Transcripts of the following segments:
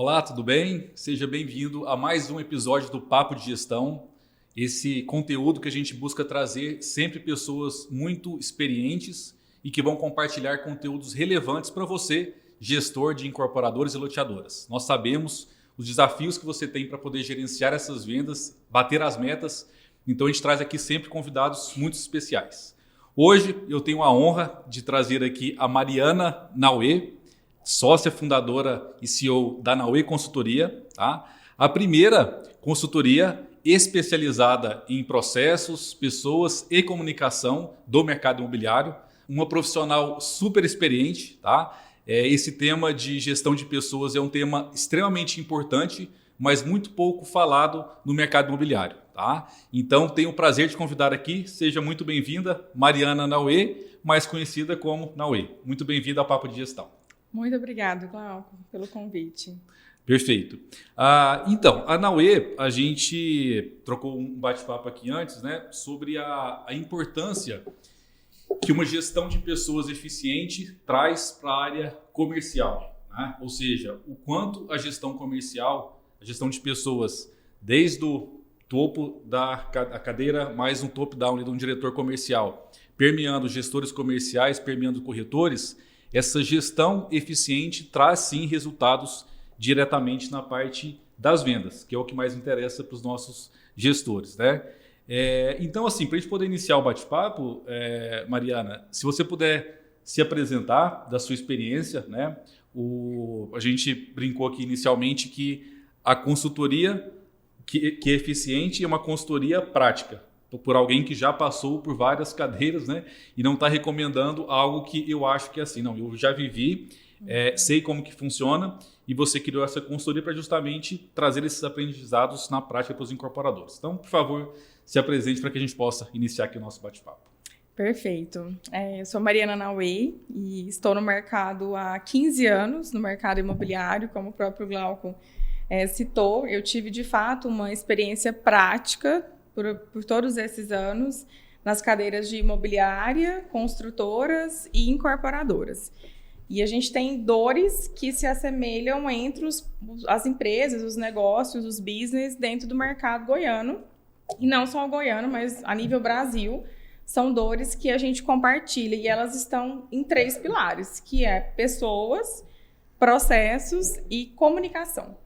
Olá, tudo bem? Seja bem-vindo a mais um episódio do Papo de Gestão. Esse conteúdo que a gente busca trazer sempre pessoas muito experientes e que vão compartilhar conteúdos relevantes para você, gestor de incorporadores e loteadoras. Nós sabemos os desafios que você tem para poder gerenciar essas vendas, bater as metas, então a gente traz aqui sempre convidados muito especiais. Hoje eu tenho a honra de trazer aqui a Mariana Naue, sócia fundadora e CEO da Naue Consultoria, tá? A primeira consultoria especializada em processos, pessoas e comunicação do mercado imobiliário, uma profissional super experiente, tá? Esse tema de gestão de pessoas é um tema extremamente importante, mas muito pouco falado no mercado imobiliário, tá? Então tenho o prazer de convidar aqui, seja muito bem-vinda, Mariana Naue, mais conhecida como Naue. Muito bem-vinda ao Papo de Gestão. Muito obrigado, Glauco, pelo convite. Perfeito. Então, a Naue, a gente trocou um bate-papo aqui antes, né, sobre a importância que uma gestão de pessoas eficiente traz para a área comercial, né? Ou seja, o quanto a gestão comercial, a gestão de pessoas, desde o topo da cadeira, mais um top-down de um diretor comercial, permeando gestores comerciais, permeando corretores, essa gestão eficiente traz sim resultados diretamente na parte das vendas, que é o que mais interessa para os nossos gestores, né? Então, assim, para a gente poder iniciar o bate-papo, Mariana, se você puder se apresentar da sua experiência, né? A gente brincou aqui inicialmente que a consultoria que é eficiente é uma consultoria prática, por alguém que já passou por várias cadeiras, né? E não está recomendando algo que eu acho que é assim. Não, eu já vivi, sei como que funciona e você criou essa consultoria para justamente trazer esses aprendizados na prática para os incorporadores. Então, por favor, se apresente para que a gente possa iniciar aqui o nosso bate-papo. Perfeito. Eu sou Mariana Naue e estou no mercado há 15 anos, no mercado imobiliário, como o próprio Glauco citou. Eu tive, de fato, uma experiência prática por todos esses anos nas cadeiras de imobiliária, construtoras e incorporadoras. E a gente tem dores que se assemelham entre as empresas, os negócios, os business dentro do mercado goiano. E não só o goiano, mas a nível Brasil, são dores que a gente compartilha e elas estão em 3 pilares, que é pessoas, processos e comunicação.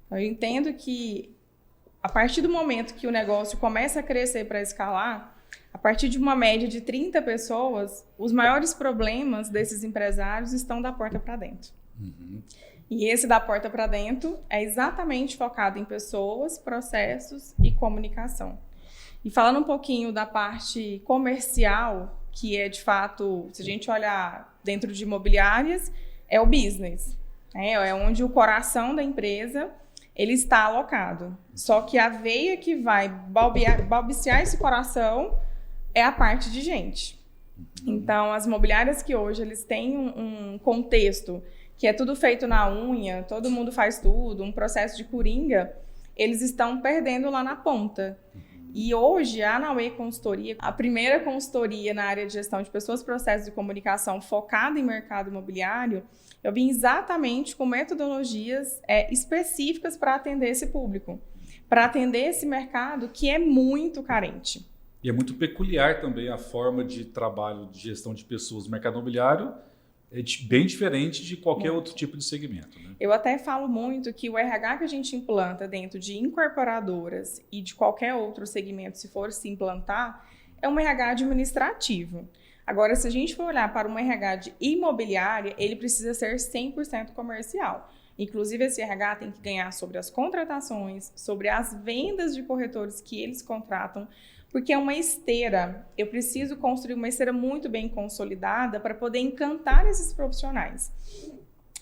Eu entendo que a partir do momento que o negócio começa a crescer para escalar, a partir de uma média de 30 pessoas, os maiores problemas desses empresários estão da porta para dentro. Uhum. E esse da porta para dentro é exatamente focado em pessoas, processos e comunicação. E falando um pouquinho da parte comercial, que é de fato, se a gente olhar dentro de imobiliárias, é o business. É onde o coração da empresa ele está alocado. Só que a veia que vai balbuciar esse coração é a parte de gente. Então, as imobiliárias que hoje eles têm um contexto que é tudo feito na unha, todo mundo faz tudo, um processo de coringa, eles estão perdendo lá na ponta. E hoje, a Naue Consultoria, a primeira consultoria na área de gestão de pessoas, processos e comunicação focada em mercado imobiliário, eu vim exatamente com metodologias específicas para atender esse público, para atender esse mercado que é muito carente. E é muito peculiar também a forma de trabalho de gestão de pessoas no mercado imobiliário, bem diferente de qualquer outro tipo de segmento, né? Eu até falo muito que o RH que a gente implanta dentro de incorporadoras e de qualquer outro segmento, se for se implantar, é um RH administrativo. Agora, se a gente for olhar para um RH de imobiliária, ele precisa ser 100% comercial. Inclusive, esse RH tem que ganhar sobre as contratações, sobre as vendas de corretores que eles contratam, porque é uma esteira. Eu preciso construir uma esteira muito bem consolidada para poder encantar esses profissionais.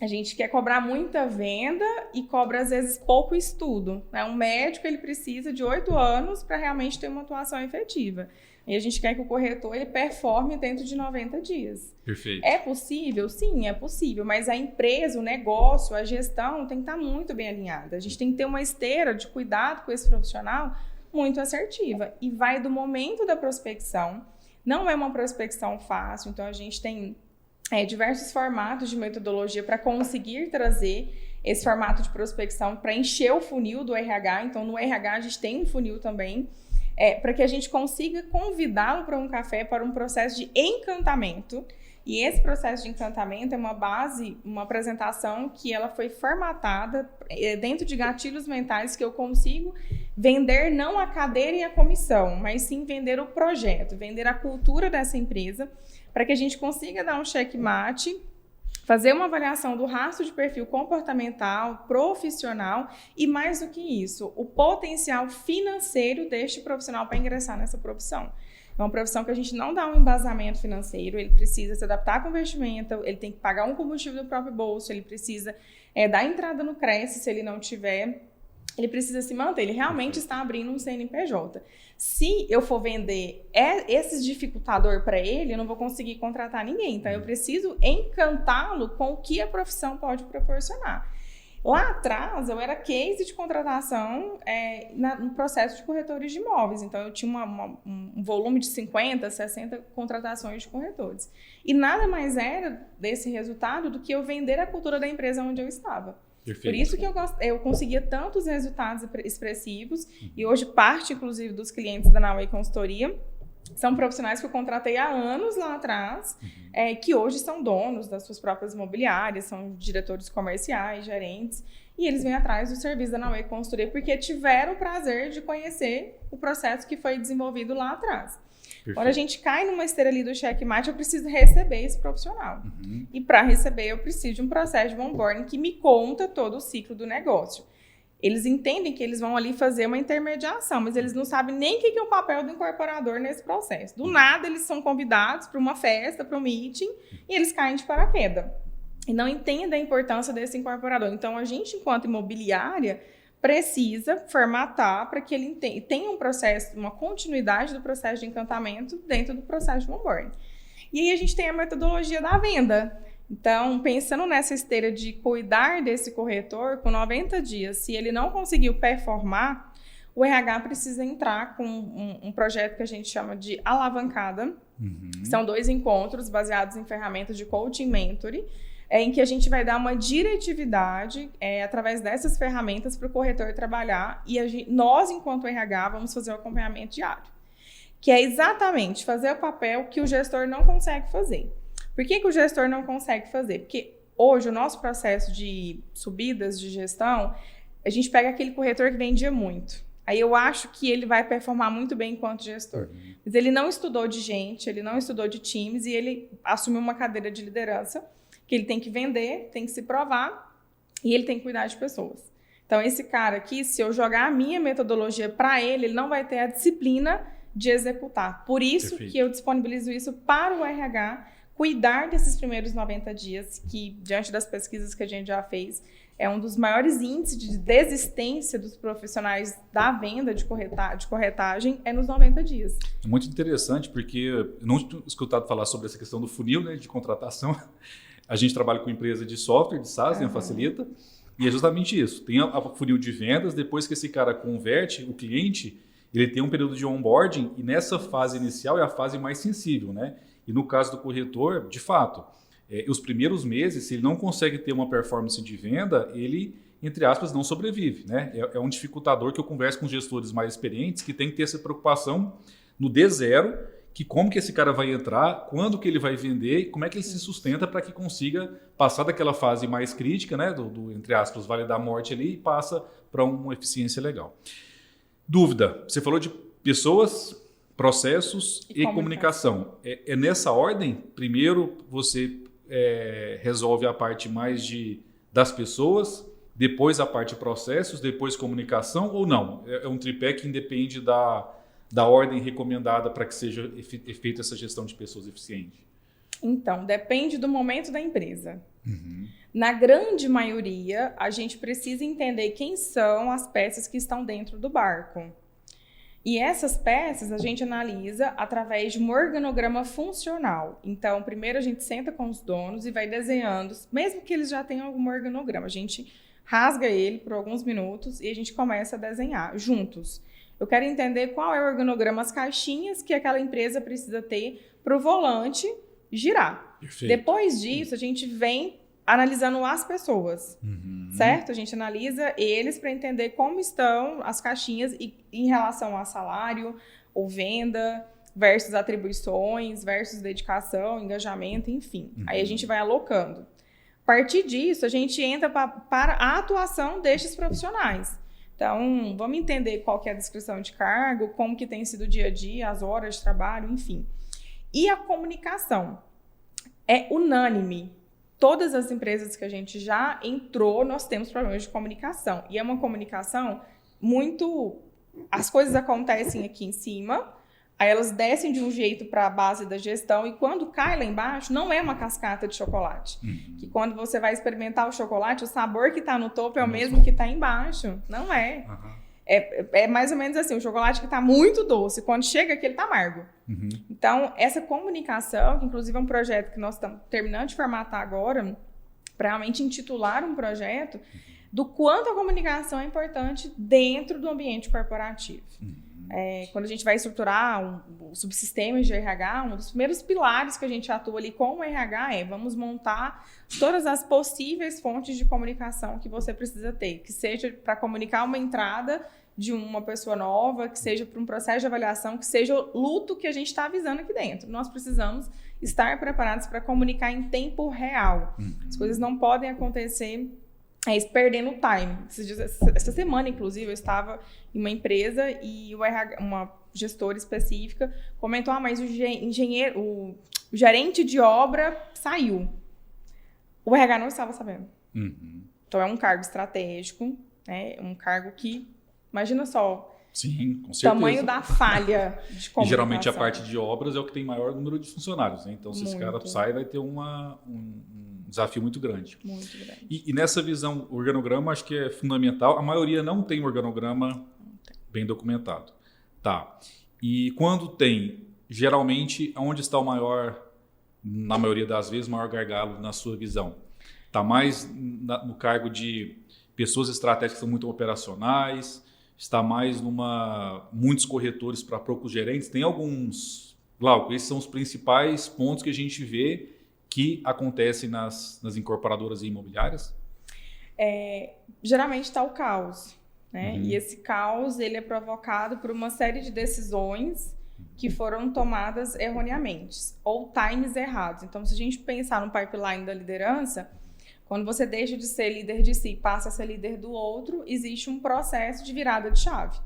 A gente quer cobrar muita venda e cobra, às vezes, pouco estudo, né? Um médico ele precisa de 8 anos para realmente ter uma atuação efetiva. E a gente quer que o corretor ele performe dentro de 90 dias. Perfeito. É possível? Sim, é possível. Mas a empresa, o negócio, a gestão tem que estar muito bem alinhada. A gente tem que ter uma esteira de cuidado com esse profissional muito assertiva. E vai do momento da prospecção. Não é uma prospecção fácil. Então, a gente tem diversos formatos de metodologia para conseguir trazer esse formato de prospecção para encher o funil do RH. Então, no RH, a gente tem um funil também, para que a gente consiga convidá-lo para um café, para um processo de encantamento. E esse processo de encantamento é uma base, uma apresentação que ela foi formatada dentro de gatilhos mentais que eu consigo vender não a cadeira e a comissão, mas sim vender o projeto, vender a cultura dessa empresa, para que a gente consiga dar um checkmate, fazer uma avaliação do rastro de perfil comportamental, profissional e, mais do que isso, o potencial financeiro deste profissional para ingressar nessa profissão. É uma profissão que a gente não dá um embasamento financeiro, ele precisa se adaptar com o investimento, ele tem que pagar um combustível do próprio bolso, ele precisa dar entrada no Cresce, se ele não tiver, ele precisa se manter, ele realmente está abrindo um CNPJ. Se eu for vender esse dificultador para ele, eu não vou conseguir contratar ninguém, então eu preciso encantá-lo com o que a profissão pode proporcionar. Lá atrás, eu era case de contratação no processo de corretores de imóveis. Então, eu tinha um volume de 50, 60 contratações de corretores. E nada mais era desse resultado do que eu vender a cultura da empresa onde eu estava. Perfeito. Por isso que eu conseguia tantos resultados expressivos. E hoje, parte, inclusive, dos clientes da Noway Consultoria são profissionais que eu contratei há anos lá atrás, que hoje são donos das suas próprias imobiliárias, são diretores comerciais, gerentes, e eles vêm atrás do serviço da Noway Consultoria porque tiveram o prazer de conhecer o processo que foi desenvolvido lá atrás. Perfeito. Quando a gente cai numa esteira ali do checkmate, eu preciso receber esse profissional. E para receber, eu preciso de um processo de onboarding que me conta todo o ciclo do negócio. Eles entendem que eles vão ali fazer uma intermediação, mas eles não sabem nem o que é o papel do incorporador nesse processo. Do nada, eles são convidados para uma festa, para um meeting, e eles caem de paraquedas. E não entendem a importância desse incorporador. Então, a gente, enquanto imobiliária, precisa formatar para que ele tenha um processo, uma continuidade do processo de encantamento dentro do processo de onboarding. E aí, a gente tem a metodologia da venda. Então, pensando nessa esteira de cuidar desse corretor, com 90 dias, se ele não conseguiu performar, o RH precisa entrar com um projeto que a gente chama de alavancada. São 2 encontros baseados em ferramentas de coaching mentoring, em que a gente vai dar uma diretividade através dessas ferramentas para o corretor trabalhar e nós, enquanto RH, vamos fazer o acompanhamento diário, que é exatamente fazer o papel que o gestor não consegue fazer. Por que o gestor não consegue fazer? Porque hoje o nosso processo de subidas de gestão, a gente pega aquele corretor que vendia muito. Aí eu acho que ele vai performar muito bem enquanto gestor. Mas ele não estudou de gente, ele não estudou de times e ele assumiu uma cadeira de liderança que ele tem que vender, tem que se provar e ele tem que cuidar de pessoas. Então esse cara aqui, se eu jogar a minha metodologia para ele não vai ter a disciplina de executar. Por isso Perfeito. Que eu disponibilizo isso para o RH, cuidar desses primeiros 90 dias, que diante das pesquisas que a gente já fez, é um dos maiores índices de desistência dos profissionais da venda de corretagem nos 90 dias. É muito interessante, porque eu não tinha escutado falar sobre essa questão do funil, né, de contratação. A gente trabalha com empresa de software, de SaaS, né, Facilita, e é justamente isso. Tem a funil de vendas, depois que esse cara converte o cliente, ele tem um período de onboarding, e nessa fase inicial é a fase mais sensível, né? E no caso do corretor, de fato, os primeiros meses, se ele não consegue ter uma performance de venda, ele, entre aspas, não sobrevive, né? É um dificultador que eu converso com gestores mais experientes que tem que ter essa preocupação no D0, que como que esse cara vai entrar, quando que ele vai vender, e como é que ele se sustenta para que consiga passar daquela fase mais crítica, né? Do entre aspas, vale da morte ali e passa para uma eficiência legal. Dúvida, você falou de pessoas, processos e comunicação. É nessa ordem? Primeiro você resolve a parte mais das pessoas, depois a parte de processos, depois comunicação ou não? É um tripé que independe da ordem recomendada para que seja feita essa gestão de pessoas eficiente? Então, depende do momento da empresa. Na grande maioria, a gente precisa entender quem são as peças que estão dentro do barco. E essas peças a gente analisa através de um organograma funcional. Então, primeiro a gente senta com os donos e vai desenhando, mesmo que eles já tenham algum organograma, a gente rasga ele por alguns minutos e a gente começa a desenhar juntos. Eu quero entender qual é o organograma, as caixinhas que aquela empresa precisa ter para o volante girar. Perfeito. Depois disso, a gente vem analisando as pessoas, certo? A gente analisa eles para entender como estão as caixinhas em relação a salário ou venda, versus atribuições, versus dedicação, engajamento, enfim. Aí a gente vai alocando. A partir disso, a gente entra para a atuação destes profissionais. Então, vamos entender qual que é a descrição de cargo, como que tem sido o dia a dia, as horas de trabalho, enfim. E a comunicação é unânime. Todas as empresas que a gente já entrou, nós temos problemas de comunicação. E é uma comunicação muito... As coisas acontecem aqui em cima, aí elas descem de um jeito para a base da gestão, e quando cai lá embaixo, não é uma cascata de chocolate. Que quando você vai experimentar o chocolate, o sabor que está no topo é o mesmo que está embaixo. Não é. É mais ou menos assim, o chocolate que está muito doce, quando chega aqui ele está amargo. Então, essa comunicação, que inclusive é um projeto que nós estamos terminando de formatar agora, para realmente intitular um projeto, do quanto a comunicação é importante dentro do ambiente corporativo. Quando a gente vai estruturar subsistemas de RH, um dos primeiros pilares que a gente atua ali com o RH vamos montar todas as possíveis fontes de comunicação que você precisa ter, que seja para comunicar uma entrada de uma pessoa nova, que seja para um processo de avaliação, que seja o luto que a gente está avisando aqui dentro. Nós precisamos estar preparados para comunicar em tempo real. As coisas não podem acontecer perdendo o time. Essa semana, inclusive, eu estava em uma empresa e uma gestora específica comentou, mas o gerente de obra saiu. O RH não estava sabendo. Então, é um cargo estratégico, né? Um cargo que, imagina só, sim, com certeza. Tamanho da falha de comunicação. E geralmente a parte de obras é o que tem maior número de funcionários, né? Então, se esse cara sai, vai ter um desafio muito grande. Muito grande. E nessa visão, o organograma acho que é fundamental. A maioria não tem organograma bem documentado. Tá. E quando tem, geralmente, onde está na maioria das vezes, o maior gargalo na sua visão? Está mais no cargo de pessoas estratégicas que são muito operacionais, está mais muitos corretores para poucos gerentes. Tem alguns, Glauco, esses são os principais pontos que a gente vê que acontecem nas incorporadoras imobiliárias? Geralmente está o caos, né? E esse caos ele é provocado por uma série de decisões que foram tomadas erroneamente ou times errados. Então, se a gente pensar no pipeline da liderança, quando você deixa de ser líder de si e passa a ser líder do outro, existe um processo de virada de chave.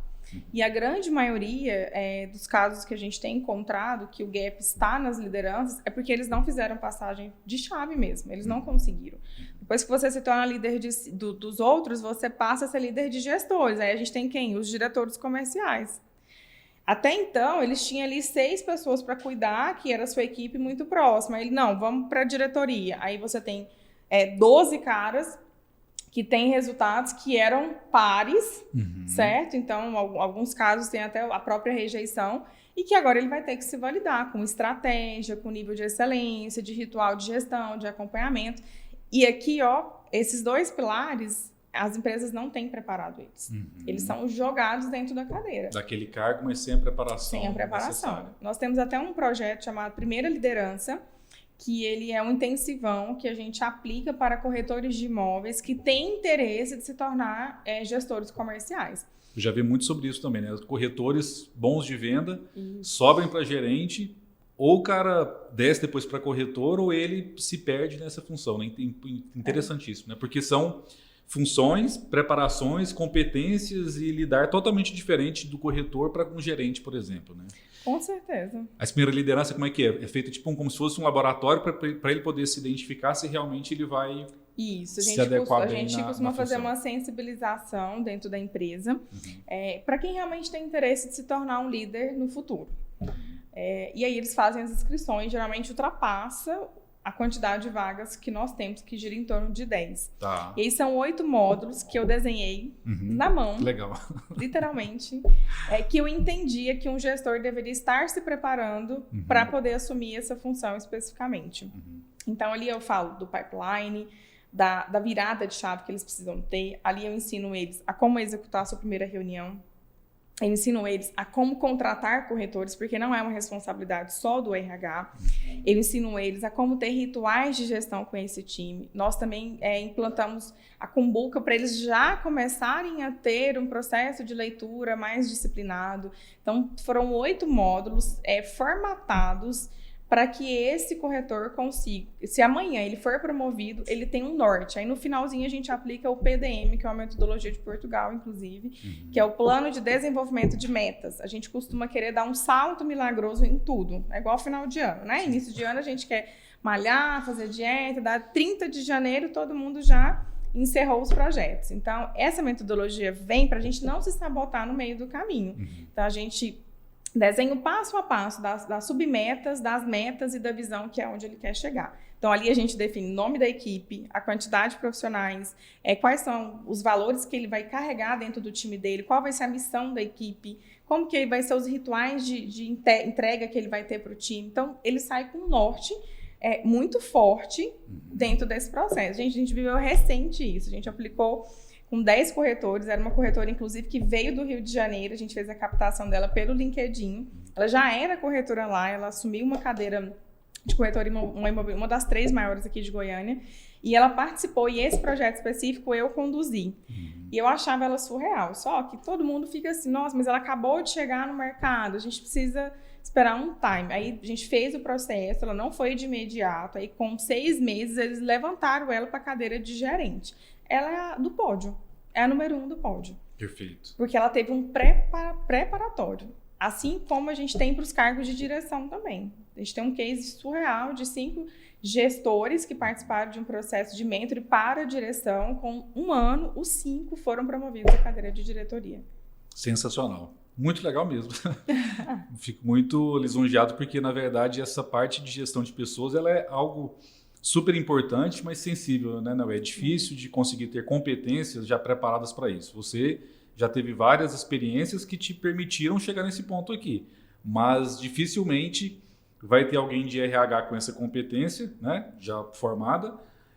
E a grande maioria dos casos que a gente tem encontrado, que o gap está nas lideranças, é porque eles não fizeram passagem de chave mesmo, eles não conseguiram. Depois que você se torna líder dos outros, você passa a ser líder de gestores. Aí a gente tem quem? Os diretores comerciais. Até então, eles tinham ali 6 pessoas para cuidar, que era a sua equipe muito próxima. Aí, não, vamos para a diretoria. Aí você tem 12 caras que têm resultados que eram pares, certo? Então, alguns casos tem até a própria rejeição, e que agora ele vai ter que se validar com estratégia, com nível de excelência, de ritual de gestão, de acompanhamento. E aqui, esses 2 pilares, as empresas não têm preparado eles. Eles são jogados dentro da cadeira. Daquele cargo, mas sem a preparação. Sem a preparação. Necessária. Nós temos até um projeto chamado Primeira Liderança, que ele é um intensivão que a gente aplica para corretores de imóveis que têm interesse de se tornar gestores comerciais. Eu já vi muito sobre isso também, né? Corretores bons de venda sobem para gerente, ou o cara desce depois para corretor, ou ele se perde nessa função, né? Interessantíssimo, né? Porque são funções, preparações, competências e lidar totalmente diferente do corretor para um gerente, por exemplo, né? Com certeza. A primeira liderança, como é que é? É feito tipo como se fosse um laboratório para ele poder se identificar se realmente ele vai se adequar bem. A gente costuma fazer uma sensibilização dentro da empresa para quem realmente tem interesse de se tornar um líder no futuro. E aí eles fazem as inscrições, geralmente ultrapassa a quantidade de vagas que nós temos, que gira em torno de 10. Tá. E aí são 8 módulos que eu desenhei na mão. Legal. Literalmente. Que eu entendia que um gestor deveria estar se preparando para poder assumir essa função especificamente. Então, ali eu falo do pipeline, da virada de chave que eles precisam ter. Ali eu ensino eles a como executar a sua primeira reunião, Eu ensino eles a como contratar corretores, porque não é uma responsabilidade só do RH. Eu ensino eles a como ter rituais de gestão com esse time. Nós também implantamos a Cumbuca para eles já começarem a ter um processo de leitura mais disciplinado. Então, foram 8 módulos formatados para que esse corretor consiga, se amanhã ele for promovido, ele tem um norte. Aí no finalzinho a gente aplica o PDM, que é uma metodologia de Portugal, inclusive, que é o Plano de Desenvolvimento de Metas. A gente costuma querer dar um salto milagroso em tudo. É igual final de ano, né? Início de ano a gente quer malhar, fazer dieta, dar 30 de janeiro todo mundo já encerrou os projetos. Então, essa metodologia vem para a gente não se sabotar no meio do caminho. Então, a gente desenha o passo a passo das submetas, das metas e da visão que é onde ele quer chegar. Então, ali a gente define o nome da equipe, a quantidade de profissionais, quais são os valores que ele vai carregar dentro do time dele, qual vai ser a missão da equipe, como que vai ser os rituais de entrega que ele vai ter para o time. Então, ele sai com um norte muito forte dentro desse processo. A gente viveu recente isso, a gente aplicou com 10 corretores, era uma corretora, inclusive, que veio do Rio de Janeiro, a gente fez a captação dela pelo LinkedIn, ela já era corretora lá, ela assumiu uma cadeira de corretora, uma das 3 maiores aqui de Goiânia, e ela participou, e esse projeto específico eu conduzi. E eu achava ela surreal, só que todo mundo fica assim, nossa, mas ela acabou de chegar no mercado, a gente precisa esperar um time. Aí a gente fez o processo, ela não foi de imediato, aí com 6 meses eles levantaram ela para a cadeira de gerente. Ela é do pódio, é a número 1 do pódio. Perfeito. Porque ela teve um preparatório, assim como a gente tem para os cargos de direção também. A gente tem um case surreal de 5 gestores que participaram de um processo de mentoring para a direção. Com 1 ano, os 5 foram promovidos à cadeira de diretoria. Sensacional. Muito legal mesmo. Fico muito lisonjeado porque, na verdade, essa parte de gestão de pessoas ela é algo super importante, mas sensível, né? Não, é difícil de conseguir ter competências já preparadas para isso. Você já teve várias experiências que te permitiram chegar nesse ponto aqui, mas dificilmente vai ter alguém de RH com essa competência, né? Já formada.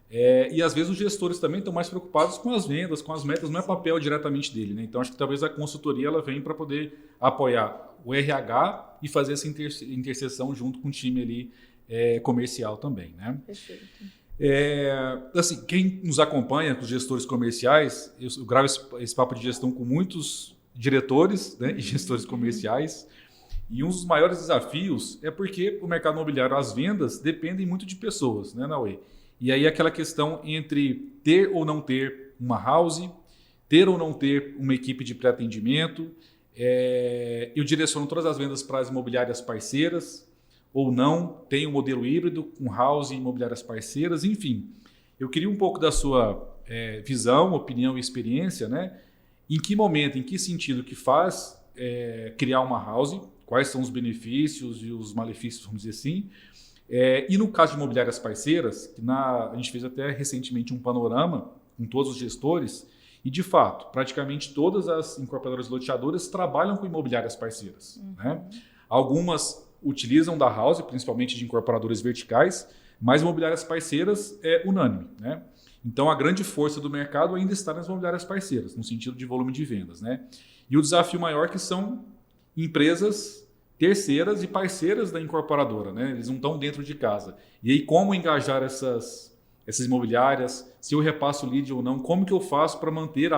E às vezes os gestores também estão mais preocupados com as vendas, com as metas, não é papel diretamente dele, né? Então acho que talvez a consultoria ela vem para poder apoiar o RH e fazer essa interseção junto com o time ali comercial também, né? Perfeito. Assim, quem nos acompanha, os gestores comerciais, eu gravo esse papo de gestão com muitos diretores, né, e gestores comerciais, e um dos maiores desafios é porque o mercado imobiliário, as vendas, dependem muito de pessoas, né, Naue? E aí aquela questão entre ter ou não ter uma house, ter ou não ter uma equipe de pré-atendimento, eu direciono todas as vendas para as imobiliárias parceiras, ou não, tem um modelo híbrido com house e imobiliárias parceiras, enfim. Eu queria um pouco da sua visão, opinião e experiência, né? Em que momento, em que sentido que faz criar uma house, quais são os benefícios e os malefícios, vamos dizer assim. E no caso de imobiliárias parceiras, que a gente fez até recentemente um panorama com todos os gestores, e de fato, praticamente todas as incorporadoras loteadoras trabalham com imobiliárias parceiras. Né? Algumas utilizam da house, principalmente de incorporadoras verticais, mas imobiliárias parceiras é unânime, né? Então a grande força do mercado ainda está nas imobiliárias parceiras, no sentido de volume de vendas, né? E o desafio maior que são empresas terceiras e parceiras da incorporadora, né? Eles não estão dentro de casa. E aí como engajar essas imobiliárias, se eu repasso lead ou não, como que eu faço para manter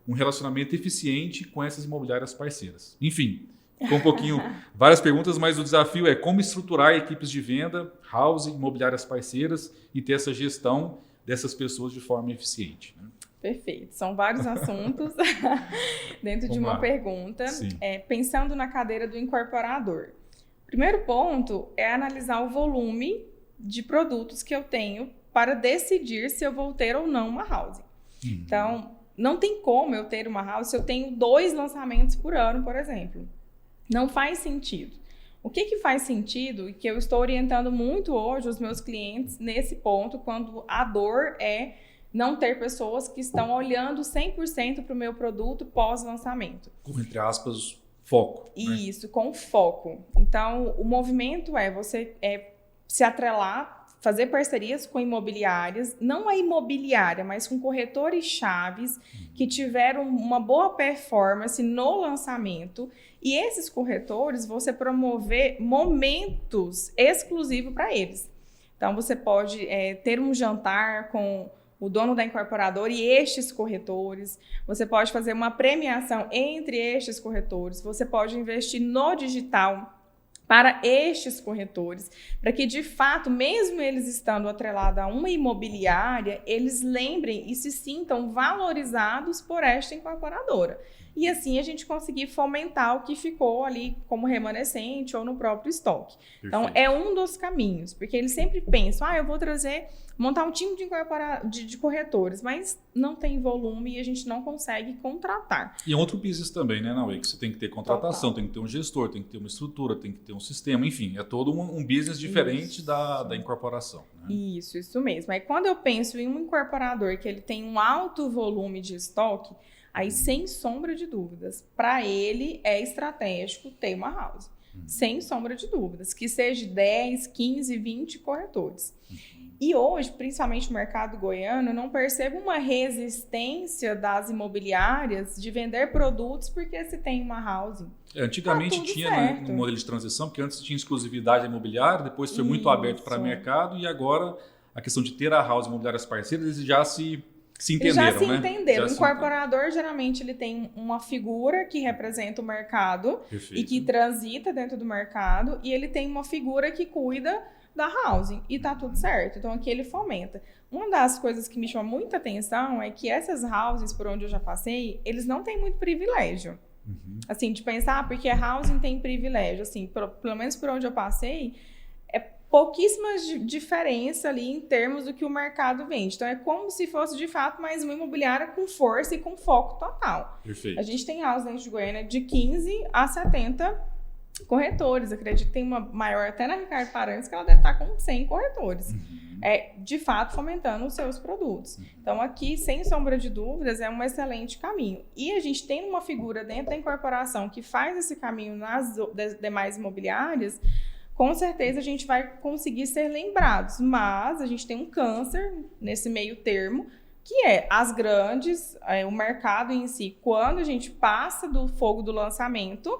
um relacionamento eficiente com essas imobiliárias parceiras? Enfim, ficou um pouquinho, várias perguntas, mas o desafio é como estruturar equipes de venda, house, imobiliárias parceiras e ter essa gestão dessas pessoas de forma eficiente. Né? Perfeito. São vários assuntos dentro de uma pergunta. Pensando na cadeira do incorporador. Primeiro ponto é analisar o volume de produtos que eu tenho para decidir se eu vou ter ou não uma house. Então, não tem como eu ter uma house se eu tenho 2 lançamentos por ano, por exemplo. Não faz sentido. O que faz sentido e que eu estou orientando muito hoje os meus clientes nesse ponto, quando a dor é não ter pessoas que estão olhando 100% para o meu produto pós-lançamento. Com, entre aspas, foco. Isso, né? Com foco. Então, o movimento é você se atrelar fazer parcerias com imobiliárias, não a imobiliária, mas com corretores chaves que tiveram uma boa performance no lançamento. E esses corretores, você promover momentos exclusivos para eles. Então, você pode ter um jantar com o dono da incorporadora e estes corretores. Você pode fazer uma premiação entre estes corretores. Você pode investir no digital para estes corretores, para que, de fato, mesmo eles estando atrelados a uma imobiliária, eles lembrem e se sintam valorizados por esta incorporadora. E assim a gente conseguir fomentar o que ficou ali como remanescente ou no próprio estoque. Perfeito. Então, é um dos caminhos, porque eles sempre pensam, eu vou montar um time de corretores, mas não tem volume e a gente não consegue contratar. E é outro business também, né, Naue? Que você tem que ter contratação, tem que ter um gestor, tem que ter uma estrutura, tem que ter um sistema, enfim, é todo um business diferente da incorporação. Né? Isso mesmo. Aí quando eu penso em um incorporador que ele tem um alto volume de estoque, aí, sem sombra de dúvidas, para ele é estratégico ter uma house. Sem sombra de dúvidas. Que seja 10, 15, 20 corretores. E hoje, principalmente no mercado goiano, eu não percebo uma resistência das imobiliárias de vender produtos porque se tem uma house. Antigamente tinha no modelo de transição, porque antes tinha exclusividade imobiliária, depois foi muito aberto para mercado e agora a questão de ter a house imobiliárias parceiras, eles já se entenderam, já se entenderam. O incorporador, geralmente, ele tem uma figura que representa o mercado. Perfeito. E que transita dentro do mercado, e ele tem uma figura que cuida da housing, e tá tudo certo. Então, aqui ele fomenta. Uma das coisas que me chama muita atenção é que essas houses, por onde eu já passei, eles não têm muito privilégio. Assim, de pensar, porque a housing tem privilégio. Assim, pelo menos por onde eu passei, pouquíssima diferença ali em termos do que o mercado vende. Então, é como se fosse, de fato, mais uma imobiliária com força e com foco total. Perfeito. A gente tem house dentro de Goiânia de 15 a 70 corretores. Acredito que tem uma maior até na Ricardo Paranhos, que ela deve estar com 100 corretores. De fato, fomentando os seus produtos. Então, aqui, sem sombra de dúvidas, é um excelente caminho. E a gente tem uma figura dentro da incorporação que faz esse caminho nas demais imobiliárias. Com certeza a gente vai conseguir ser lembrados, mas a gente tem um câncer nesse meio termo, que é as grandes, o mercado em si, quando a gente passa do fogo do lançamento,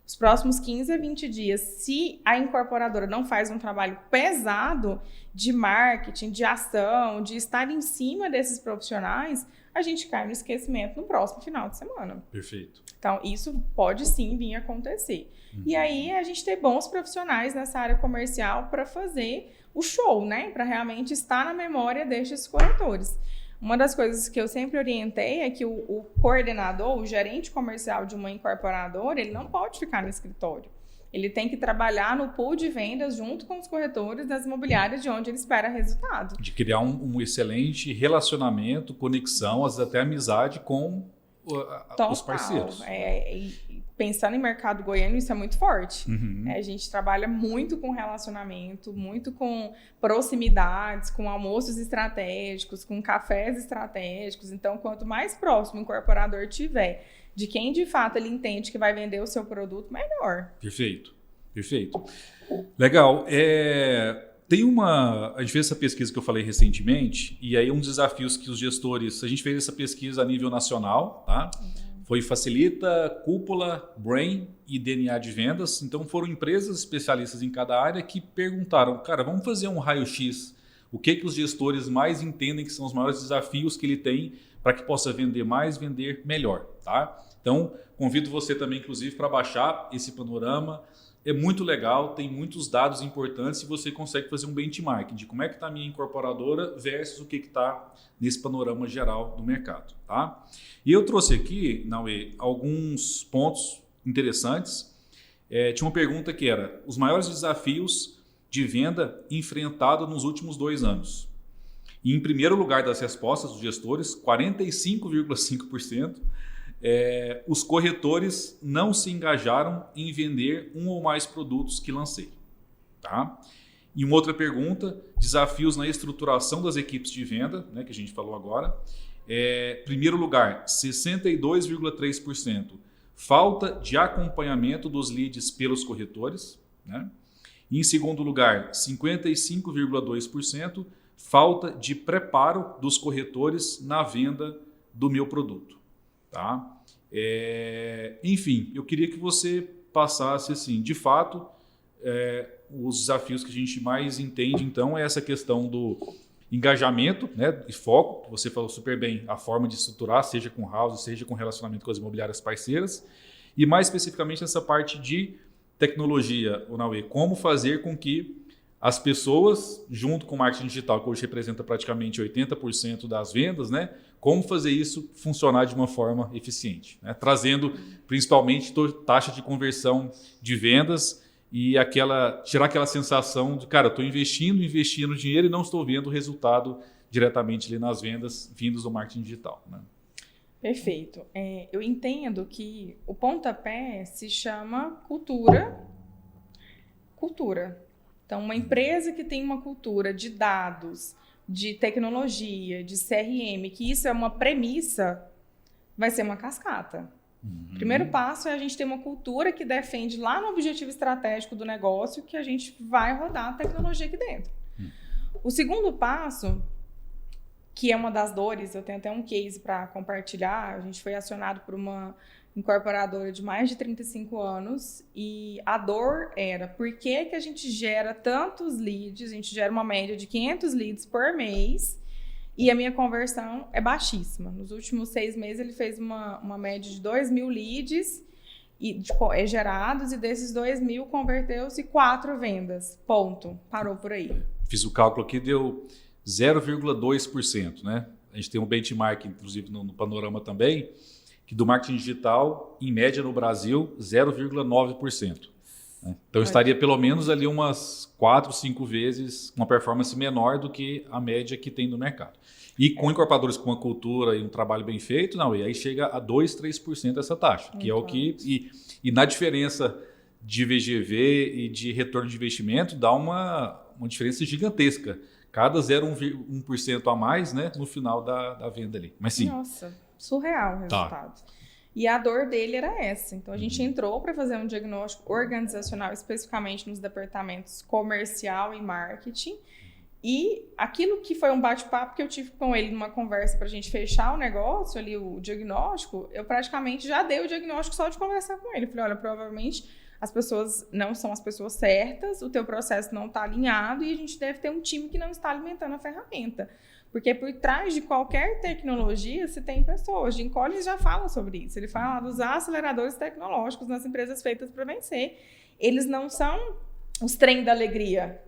os próximos 15 a 20 dias, se a incorporadora não faz um trabalho pesado de marketing, de ação, de estar em cima desses profissionais, a gente cai no esquecimento no próximo final de semana. Perfeito. Então, isso pode sim vir a acontecer. E aí, a gente ter bons profissionais nessa área comercial para fazer o show, né? Para realmente estar na memória destes corretores. Uma das coisas que eu sempre orientei é que o coordenador, o gerente comercial de uma incorporadora, ele não pode ficar no escritório. Ele tem que trabalhar no pool de vendas junto com os corretores das imobiliárias de onde ele espera resultado. De criar um excelente relacionamento, conexão, às vezes até amizade com os parceiros. Pensando em mercado goiano, isso é muito forte. A gente trabalha muito com relacionamento, muito com proximidades, com almoços estratégicos, com cafés estratégicos. Então, quanto mais próximo o incorporador tiver de quem, de fato, ele entende que vai vender o seu produto, melhor. Perfeito. Legal. A gente fez essa pesquisa que eu falei recentemente, e aí um dos desafios que os gestores... A gente fez essa pesquisa a nível nacional, tá? Foi Facilita, Cúpula, Brain e DNA de vendas. Então, foram empresas especialistas em cada área que perguntaram, cara, vamos fazer um raio-x. O que os gestores mais entendem que são os maiores desafios que ele tem para que possa vender mais, vender melhor, tá? Então, convido você também, inclusive, para baixar esse panorama. É muito legal, tem muitos dados importantes e você consegue fazer um benchmark de como é que está a minha incorporadora versus o que está nesse panorama geral do mercado, tá? E eu trouxe aqui, Naue, alguns pontos interessantes. Tinha uma pergunta que era os maiores desafios de venda enfrentados nos últimos 2 anos. E em primeiro lugar das respostas dos gestores, 45,5%, os corretores não se engajaram em vender um ou mais produtos que lancei. Tá? E uma outra pergunta, desafios na estruturação das equipes de venda, né, que a gente falou agora. Primeiro lugar, 62,3%, falta de acompanhamento dos leads pelos corretores. Né? Em segundo lugar, 55,2% falta de preparo dos corretores na venda do meu produto. Tá? Enfim, eu queria que você passasse, assim, de fato, os desafios que a gente mais entende, então, é essa questão do engajamento, né, e foco. Você falou super bem a forma de estruturar, seja com house, seja com relacionamento com as imobiliárias parceiras, e mais especificamente nessa parte de tecnologia, Naue, como fazer com que as pessoas, junto com o marketing digital, que hoje representa praticamente 80% das vendas, né, como fazer isso funcionar de uma forma eficiente, né, trazendo principalmente taxa de conversão de vendas e tirar aquela sensação de, cara, eu estou investindo dinheiro e não estou vendo o resultado diretamente ali nas vendas vindas do marketing digital. Né? Perfeito. Eu entendo que o pontapé se chama cultura. Então, uma empresa que tem uma cultura de dados, de tecnologia, de CRM, que isso é uma premissa, vai ser uma cascata. O primeiro passo é a gente ter uma cultura que defende lá no objetivo estratégico do negócio que a gente vai rodar a tecnologia aqui dentro. O segundo passo, que é uma das dores, eu tenho até um case para compartilhar, a gente foi acionado por uma incorporadora de mais de 35 anos e a dor era por que a gente gera tantos leads, a gente gera uma média de 500 leads por mês e a minha conversão é baixíssima. Nos últimos 6 meses ele fez uma média de 2.000 leads gerados e desses 2.000 converteu-se 4 vendas. Ponto. Parou por aí. Fiz o cálculo aqui, deu 0,2%, né? A gente tem um benchmark, inclusive no Panorama também, que do marketing digital, em média no Brasil, 0,9%. Né? Então estaria pelo menos ali umas 4, 5 vezes uma performance menor do que a média que tem no mercado. E com incorporadores com uma cultura e um trabalho bem feito, não, e aí chega a 2, 3% essa taxa, que é o que... E na diferença de VGV e de retorno de investimento, dá uma diferença gigantesca. Cada 0,1% a mais, né, no final da venda ali. Mas sim. Nossa, surreal o resultado. Tá. E a dor dele era essa. Então, a gente entrou para fazer um diagnóstico organizacional, especificamente nos departamentos comercial e marketing. E aquilo que foi um bate-papo que eu tive com ele numa conversa para a gente fechar o negócio, ali o diagnóstico, eu praticamente já dei o diagnóstico só de conversar com ele. Eu falei, olha, provavelmente as pessoas não são as pessoas certas, o teu processo não está alinhado e a gente deve ter um time que não está alimentando a ferramenta. Porque por trás de qualquer tecnologia, se tem pessoas. Jim Collins já fala sobre isso. Ele fala dos aceleradores tecnológicos nas empresas feitas para vencer. Eles não são os trem da alegria,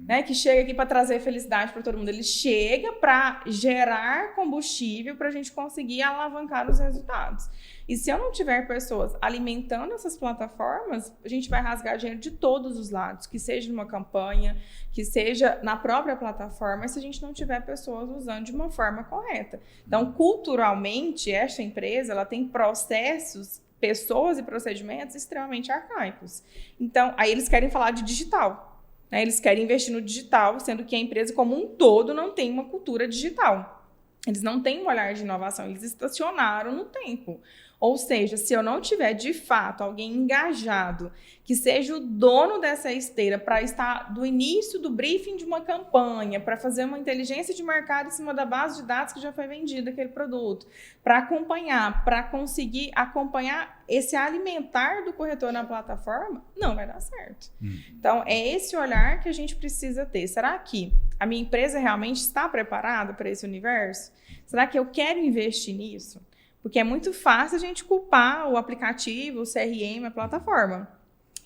né, que chega aqui para trazer felicidade para todo mundo. Ele chega para gerar combustível para a gente conseguir alavancar os resultados. E se eu não tiver pessoas alimentando essas plataformas, a gente vai rasgar dinheiro de todos os lados, que seja numa campanha, que seja na própria plataforma, se a gente não tiver pessoas usando de uma forma correta. Então, culturalmente, esta empresa ela tem processos, pessoas e procedimentos extremamente arcaicos. Então, aí eles querem falar de digital. Eles querem investir no digital, sendo que a empresa como um todo não tem uma cultura digital. Eles não têm um olhar de inovação, eles estacionaram no tempo. Ou seja, se eu não tiver, de fato, alguém engajado, que seja o dono dessa esteira para estar do início do briefing de uma campanha, para fazer uma inteligência de mercado em cima da base de dados que já foi vendida aquele produto, para acompanhar, para conseguir acompanhar esse alimentar do corretor na plataforma, não vai dar certo. Então, é esse olhar que a gente precisa ter. Será que a minha empresa realmente está preparada para esse universo? Será que eu quero investir nisso? Porque é muito fácil a gente culpar o aplicativo, o CRM, a plataforma.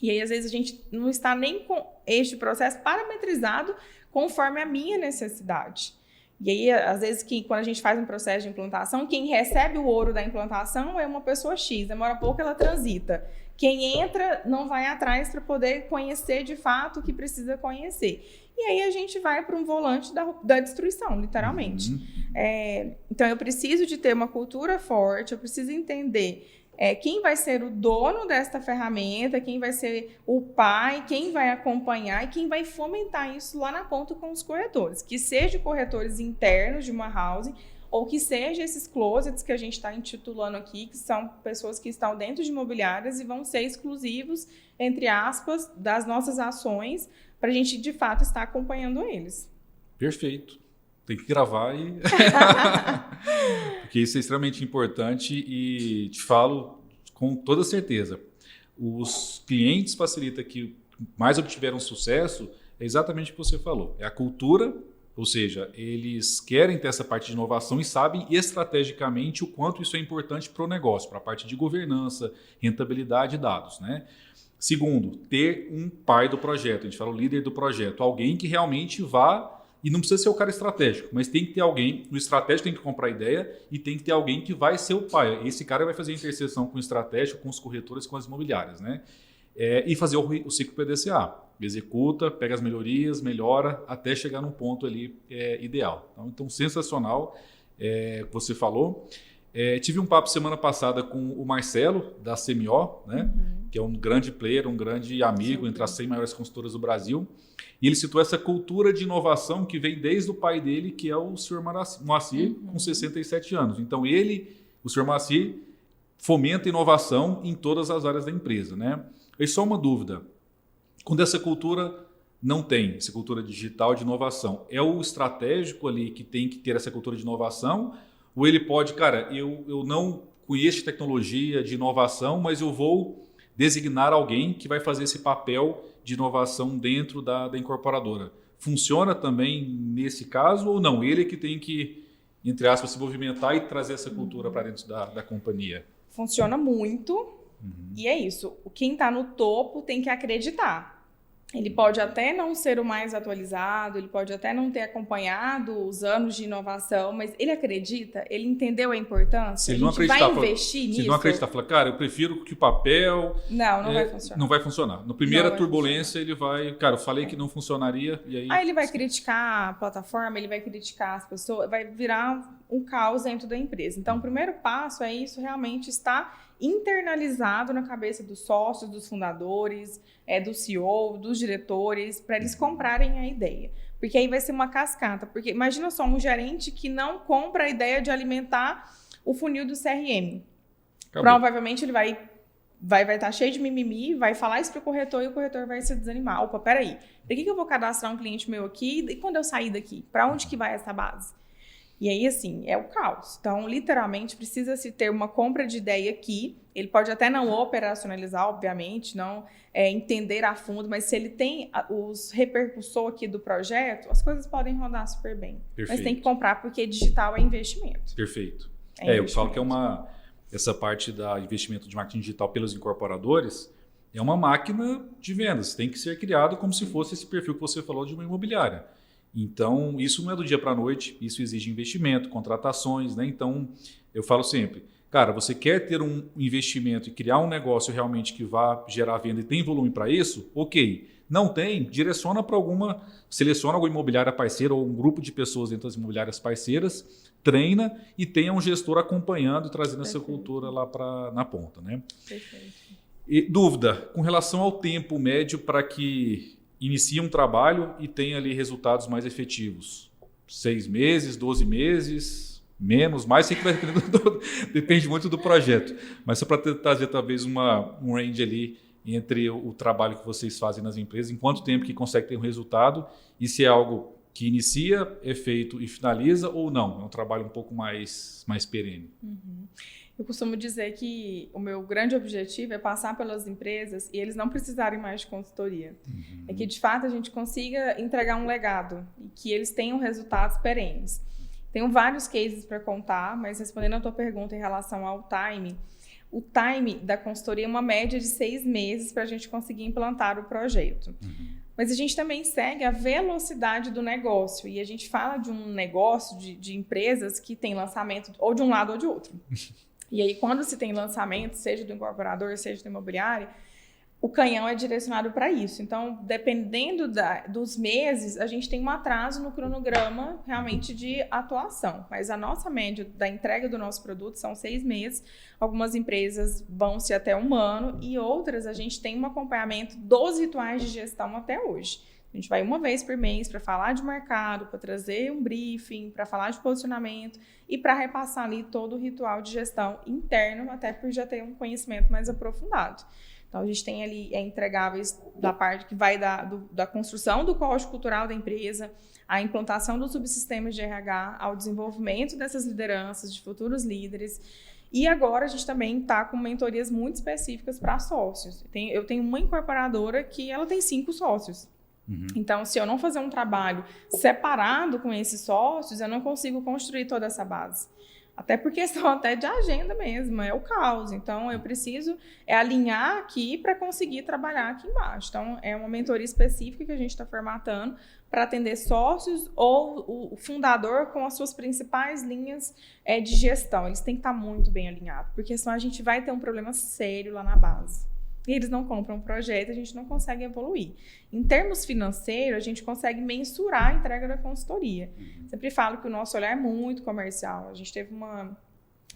E aí, às vezes, a gente não está nem com este processo parametrizado conforme a minha necessidade. E aí, às vezes, quando a gente faz um processo de implantação, quem recebe o ouro da implantação é uma pessoa X. Demora pouco, ela transita. Quem entra não vai atrás para poder conhecer de fato o que precisa conhecer. E aí a gente vai para um volante da destruição, literalmente. Então, eu preciso de ter uma cultura forte, eu preciso entender quem vai ser o dono desta ferramenta, quem vai ser o pai, quem vai acompanhar e quem vai fomentar isso lá na ponta com os corretores. Que seja corretores internos de uma house ou que seja esses closets que a gente está intitulando aqui, que são pessoas que estão dentro de imobiliárias e vão ser exclusivos, entre aspas, das nossas ações, para a gente, de fato, estar acompanhando eles. Perfeito. Tem que gravar porque isso é extremamente importante e te falo com toda certeza. Os clientes facilita que mais obtiveram sucesso é exatamente o que você falou. É a cultura, ou seja, eles querem ter essa parte de inovação e sabem estrategicamente o quanto isso é importante para o negócio, para a parte de governança, rentabilidade e dados, né? Segundo, ter um pai do projeto, a gente fala o líder do projeto, alguém que realmente vá, e não precisa ser o cara estratégico, mas tem que ter alguém, o estratégico tem que comprar a ideia e tem que ter alguém que vai ser o pai. Esse cara vai fazer a interseção com o estratégico, com os corretores, com as imobiliárias, né? E fazer o ciclo PDCA. Executa, pega as melhorias, melhora, até chegar num ponto ali ideal. Então, sensacional, você falou. Tive um papo semana passada com o Marcelo, da CMO, né? Que é um grande player, um grande amigo entre as 100 maiores consultoras do Brasil. E ele citou essa cultura de inovação que vem desde o pai dele, que é o Sr. Moacir, com 67 anos. Então, o Sr. Moacir, fomenta inovação em todas as áreas da empresa, né? E só uma dúvida. Quando essa cultura não tem, essa cultura digital de inovação, é o estratégico ali que tem que ter essa cultura de inovação? Ou ele pode, cara, eu não conheço tecnologia de inovação, mas eu vou designar alguém que vai fazer esse papel de inovação dentro da incorporadora. Funciona também nesse caso ou não? Ele é que tem que, entre aspas, se movimentar e trazer essa cultura para dentro da companhia? Funciona muito. E é isso. Quem está no topo tem que acreditar. Ele pode até não ser o mais atualizado, ele pode até não ter acompanhado os anos de inovação, mas ele acredita, ele entendeu a importância, se ele não vai investir nisso. Se ele não acreditar, fala, cara, eu prefiro que o papel... Não vai funcionar. Não vai funcionar. Na primeira turbulência, ele vai... Cara, eu falei que não funcionaria e aí... Aí ele vai criticar a plataforma, ele vai criticar as pessoas, vai virar um caos dentro da empresa. Então, o primeiro passo é isso realmente estar internalizado na cabeça dos sócios, dos fundadores, do CEO, dos diretores, para eles comprarem a ideia. Porque aí vai ser uma cascata. Porque imagina só um gerente que não compra a ideia de alimentar o funil do CRM. Acabou. Provavelmente ele vai estar cheio de mimimi, vai falar isso para o corretor e o corretor vai se desanimar. Opa, peraí, por que eu vou cadastrar um cliente meu aqui e quando eu sair daqui? Para onde que vai essa base? E aí, assim, é o caos. Então, literalmente, precisa-se ter uma compra de ideia aqui. Ele pode até não operacionalizar, obviamente, não entender a fundo, mas se ele tem os repercussor aqui do projeto, as coisas podem rodar super bem. Perfeito. Mas tem que comprar porque digital é investimento. Perfeito. Eu falo que essa parte da investimento de marketing digital pelos incorporadores é uma máquina de vendas. Tem que ser criado como se fosse esse perfil que você falou de uma imobiliária. Então, isso não é do dia para a noite, isso exige investimento, contratações, né? Então, eu falo sempre, cara, você quer ter um investimento e criar um negócio realmente que vá gerar venda e tem volume para isso? Ok. Não tem? Direciona para seleciona alguma imobiliária parceira ou um grupo de pessoas dentro das imobiliárias parceiras, treina e tenha um gestor acompanhando e trazendo essa cultura lá na ponta, né? Perfeito. E, dúvida, com relação ao tempo médio para que inicia um trabalho e tem ali resultados mais efetivos. 6 meses, 12 meses, menos, mais, sei que vai depende muito do projeto. Mas só para trazer talvez um range ali entre o trabalho que vocês fazem nas empresas, em quanto tempo que consegue ter um resultado e se é algo que inicia, é feito e finaliza ou não. É um trabalho um pouco mais perene. Eu costumo dizer que o meu grande objetivo é passar pelas empresas e eles não precisarem mais de consultoria. É que, de fato, a gente consiga entregar um legado e que eles tenham resultados perenes. Tenho vários cases para contar, mas respondendo a tua pergunta em relação ao time, o time da consultoria é uma média de 6 meses para a gente conseguir implantar o projeto. Mas a gente também segue a velocidade do negócio e a gente fala de um negócio de empresas que tem lançamento ou de um lado ou de outro. E aí, quando se tem lançamento, seja do incorporador, seja do imobiliário, o canhão é direcionado para isso. Então, dependendo dos meses, a gente tem um atraso no cronograma realmente de atuação. Mas a nossa média da entrega do nosso produto são 6 meses. Algumas empresas vão-se até 1 ano e outras a gente tem um acompanhamento dos rituais de gestão até hoje. A gente vai uma vez por mês para falar de mercado, para trazer um briefing, para falar de posicionamento e para repassar ali todo o ritual de gestão interno, até por já ter um conhecimento mais aprofundado. Então, Então, a gente tem ali entregáveis da parte que vai da construção do código cultural da empresa, a implantação dos subsistemas de RH, ao desenvolvimento dessas lideranças, de futuros líderes. E agora a gente também está com mentorias muito específicas para sócios. Eu tenho uma incorporadora que ela tem 5 sócios. Então, se eu não fazer um trabalho separado com esses sócios, eu não consigo construir toda essa base. Até por questão até de agenda mesmo, é o caos. Então, eu preciso alinhar aqui para conseguir trabalhar aqui embaixo. Então, é uma mentoria específica que a gente está formatando para atender sócios ou o fundador com as suas principais linhas de gestão. Eles têm que estar muito bem alinhados, porque senão a gente vai ter um problema sério lá na base. E eles não compram um projeto, a gente não consegue evoluir. Em termos financeiros, a gente consegue mensurar a entrega da consultoria. Sempre falo que o nosso olhar é muito comercial. A gente teve uma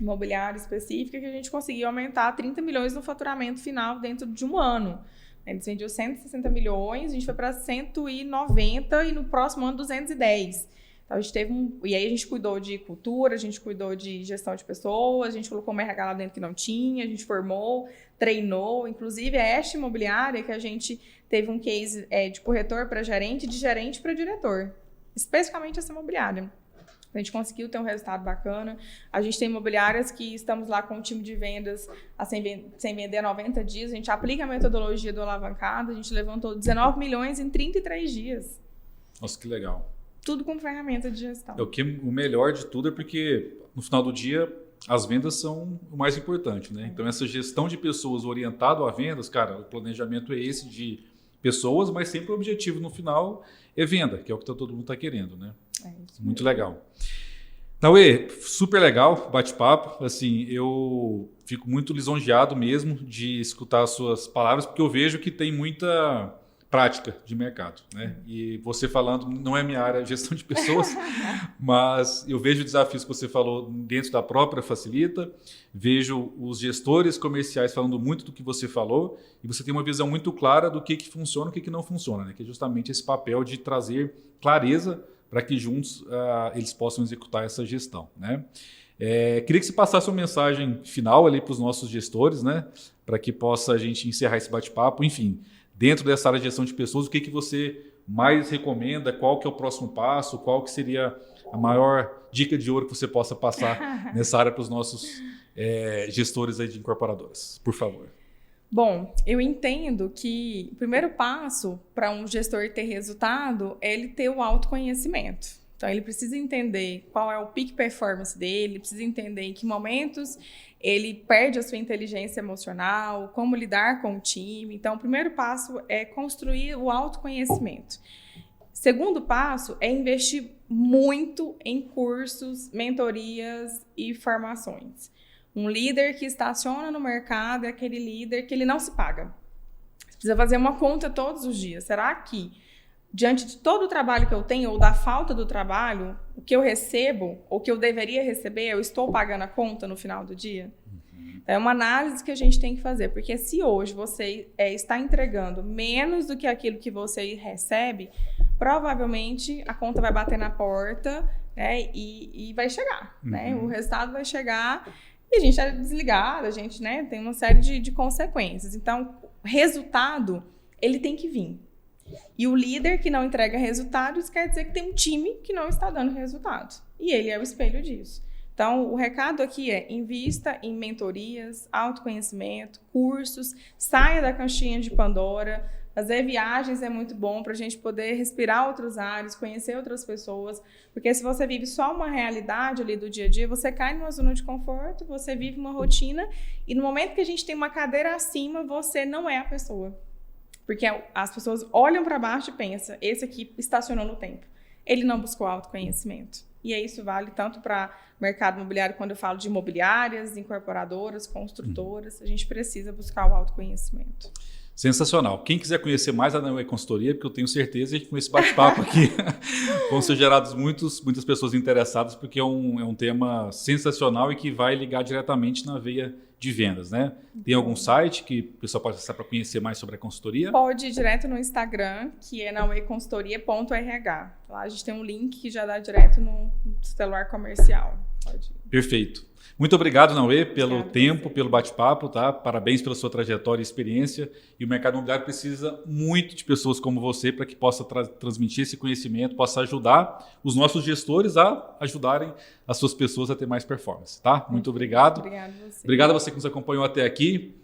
imobiliária específica que a gente conseguiu aumentar 30 milhões no faturamento final dentro de um ano. Eles vendiam 160 milhões, a gente foi para 190 e no próximo ano 210. Então, a gente teve e aí a gente cuidou de cultura, a gente cuidou de gestão de pessoas, a gente colocou uma RH lá dentro que não tinha, a gente formou, treinou. Inclusive, esta imobiliária que a gente teve um case de corretor para gerente, de gerente para diretor. Especificamente essa imobiliária. A gente conseguiu ter um resultado bacana. A gente tem imobiliárias que estamos lá com um time de vendas sem vender 90 dias. A gente aplica a metodologia do alavancado. A gente levantou 19 milhões em 33 dias. Nossa, que legal. Tudo com ferramenta de gestão. O melhor de tudo é porque, no final do dia, as vendas são o mais importante, né? Então, essa gestão de pessoas orientada a vendas, cara, o planejamento é esse de pessoas, mas sempre o objetivo no final é venda, que é o que todo mundo está querendo, né? Muito legal. Naue, super legal bate-papo. Assim, eu fico muito lisonjeado mesmo de escutar as suas palavras, porque eu vejo que tem muita prática de mercado, né? E você falando, não é minha área, gestão de pessoas, mas eu vejo desafios que você falou dentro da própria Facilita, vejo os gestores comerciais falando muito do que você falou, e você tem uma visão muito clara do que funciona e o que não funciona, né? Que é justamente esse papel de trazer clareza para que juntos eles possam executar essa gestão, né? Queria que você passasse uma mensagem final ali para os nossos gestores, né? Para que possa a gente encerrar esse bate-papo, enfim. Dentro dessa área de gestão de pessoas, o que você mais recomenda? Qual que é o próximo passo? Qual que seria a maior dica de ouro que você possa passar nessa área para os nossos gestores aí de incorporadoras? Por favor. Bom, eu entendo que o primeiro passo para um gestor ter resultado é ele ter o autoconhecimento. Então, ele precisa entender qual é o peak performance dele, precisa entender em que momentos ele perde a sua inteligência emocional, como lidar com o time. Então, o primeiro passo é construir o autoconhecimento. Segundo passo é investir muito em cursos, mentorias e formações. Um líder que estaciona no mercado é aquele líder que ele não se paga. Você precisa fazer uma conta todos os dias. Será que, diante de todo o trabalho que eu tenho ou da falta do trabalho, o que eu recebo ou o que eu deveria receber, eu estou pagando a conta no final do dia? É uma análise que a gente tem que fazer, porque se hoje você está entregando menos do que aquilo que você recebe, provavelmente a conta vai bater na porta, né, e vai chegar. Né? O resultado vai chegar e a gente está desligado, a gente, né, tem uma série de consequências. Então, o resultado, ele tem que vir. E o líder que não entrega resultados quer dizer que tem um time que não está dando resultado. E ele é o espelho disso. Então, o recado aqui é: invista em mentorias, autoconhecimento, cursos, saia da caixinha de Pandora. Fazer viagens é muito bom para a gente poder respirar outros ares, conhecer outras pessoas. Porque se você vive só uma realidade ali do dia a dia, você cai numa zona de conforto, você vive uma rotina e no momento que a gente tem uma cadeira acima, você não é a pessoa. Porque as pessoas olham para baixo e pensam: esse aqui estacionou no tempo. Ele não buscou autoconhecimento. E isso vale tanto para o mercado imobiliário, quando eu falo de imobiliárias, incorporadoras, construtoras. A gente precisa buscar o autoconhecimento. Sensacional. Quem quiser conhecer mais a Naue Consultoria, porque eu tenho certeza que com esse bate-papo aqui vão ser geradas muitas pessoas interessadas, porque é um tema sensacional e que vai ligar diretamente na veia de vendas, né? Tem algum site que o pessoal pode acessar para conhecer mais sobre a consultoria? Pode ir direto no Instagram, que é naweconsultoria.rh. Lá a gente tem um link que já dá direto no celular comercial. Pode ir. Perfeito. Muito obrigado, Naue, pelo tempo, pelo bate-papo, tá? Parabéns pela sua trajetória e experiência. E o mercado imobiliário precisa muito de pessoas como você para que possa transmitir esse conhecimento, possa ajudar os nossos gestores a ajudarem as suas pessoas a ter mais performance, tá? Muito obrigado. Obrigado a você. Obrigado a você que nos acompanhou até aqui.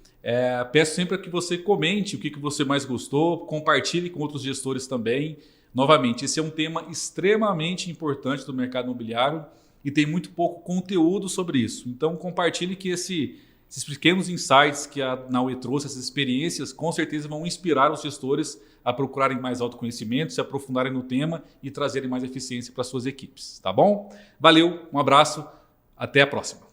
Peço sempre que você comente o que você mais gostou, compartilhe com outros gestores também. Novamente, esse é um tema extremamente importante do mercado imobiliário e tem muito pouco conteúdo sobre isso. Então, compartilhe que esses pequenos insights que a Naue trouxe, essas experiências, com certeza vão inspirar os gestores a procurarem mais autoconhecimento, se aprofundarem no tema e trazerem mais eficiência para suas equipes. Tá bom? Valeu, um abraço, até a próxima.